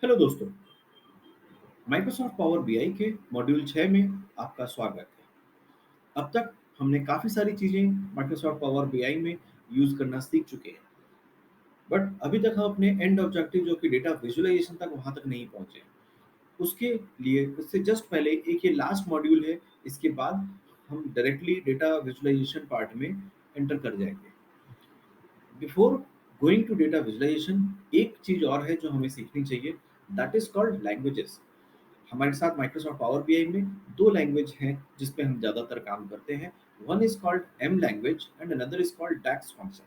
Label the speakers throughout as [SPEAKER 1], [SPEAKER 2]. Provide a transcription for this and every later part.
[SPEAKER 1] Hello दोस्तों, Microsoft power BI के module 6 में आपका स्वागत है। अब तक हमने काफ़ी सारी चीज़ें माइक्रोसॉफ्ट पावर बीआई में यूज़ करना सीख चुके हैं, बट अभी तक हम अपने एंड ऑब्जेक्टिव जो कि डेटा विजुअलाइजेशन तक वहाँ तक नहीं पहुँचे। उसके लिए इससे जस्ट पहले एक ये लास्ट मॉड्यूल है, इसके बाद हम डायरेक्टली डेटा विजुअलाइजेशन पार्ट में एंटर कर जाएंगे। Before going to data visualization एक चीज़ और है जो हमें सीखनी चाहिए, दैट इज कॉल्ड लैंग्वेजेस। हमारे साथ माइक्रोसॉफ्ट पावर बीआई में दो लैंग्वेज हैं जिस पे हम ज़्यादातर काम करते हैं। One is called M language and another is called DAX function.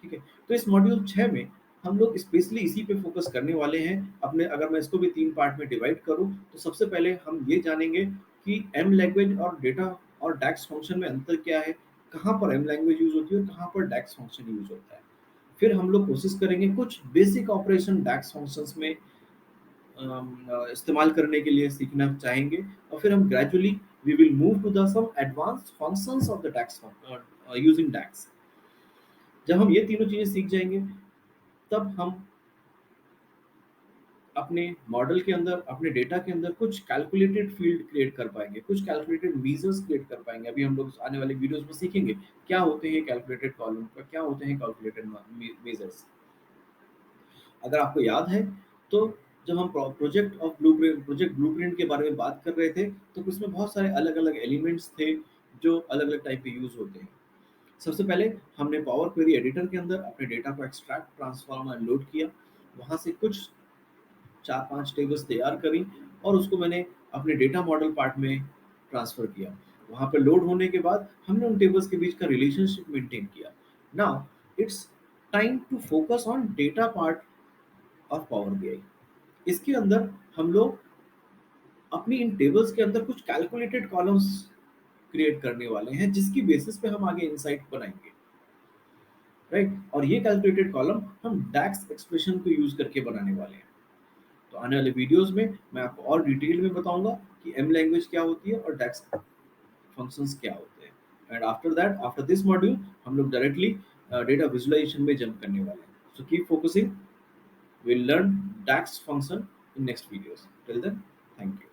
[SPEAKER 1] ठीक है, तो इस मॉड्यूल 6 में हम लोग स्पेशली इसी पे फोकस करने वाले हैं। अपने अगर मैं इसको भी तीन पार्ट में डिवाइड करूं तो सबसे पहले हम ये जानेंगे कि एम लैंग्वेज और डेटा और डैक्स फंक्शन में अंतर क्या है, कहाँ पर एम लैंग्वेज यूज होती है और कहाँ पर डैक्स फंक्शन यूज होता है। फिर हम लोग कोशिश करेंगे कुछ बेसिक ऑपरेशन डैक्स फंक्शंस में इस्तेमाल करने के लिए सीखना चाहेंगे, और फिर हम gradually we will move to the some advanced functions of the DAX using DAX. जब हम ये तीनों चीजें सीख जाएंगे तब हम अपने मॉडल के अंदर, अपने डेटा के अंदर कुछ कैलकुलेटेड फील्ड क्रिएट कर पाएंगे, कुछ कैलकुलेटेड मेजर्स क्रिएट कर पाएंगे। अभी हम लोग आने वाले वीडियोस में सीखेंगे क्या होते हैं कैलकुलेटेड कॉलम का, क्या होते हैं कैलकुलेटेड मेजर्स। अगर आपको याद है तो जब हम प्रोजेक्ट ब्लूप्रिंट के बारे में बात कर रहे थे तो उसमें बहुत सारे अलग अलग एलिमेंट्स थे जो अलग अलग टाइप के यूज होते हैं। सबसे पहले हमने पावर क्वेरी एडिटर के अंदर अपने डेटा को एक्सट्रैक्ट, ट्रांसफॉर्म एंड लोड किया। वहां से कुछ 4-5 टेबल्स तैयार करी और उसको मैंने अपने डेटा मॉडल पार्ट में ट्रांसफर किया। वहां पर लोड होने के बाद हमने उन टेबल्स के बीच का रिलेशनशिप मेंटेन किया। Now it's time to focus on data part of power BI. इसके अंदर हम लोग अपनी इन टेबल्स के अंदर कुछ कैलकुलेटेड कॉलम्स क्रिएट करने वाले हैं जिसकी बेसिस पे हम आगे इनसाइट बनाएंगे, राइट। और ये कैलकुलेटेड कॉलम हम डैक्स एक्सप्रेशन को यूज करके बनाने वाले हैं। तो आने वाले वीडियोस में मैं आपको और डिटेल में बताऊंगा कि एम लैंग्वेज क्या होती है और डैक्स फंक्शंस क्या होते हैं। And after that, after this module, हम लोग डायरेक्टली डेटा विजुअलाइजेशन में जंप करने वाले हैं। So keep focusing, we'll learn DAX function in next videos. Till then, thank you.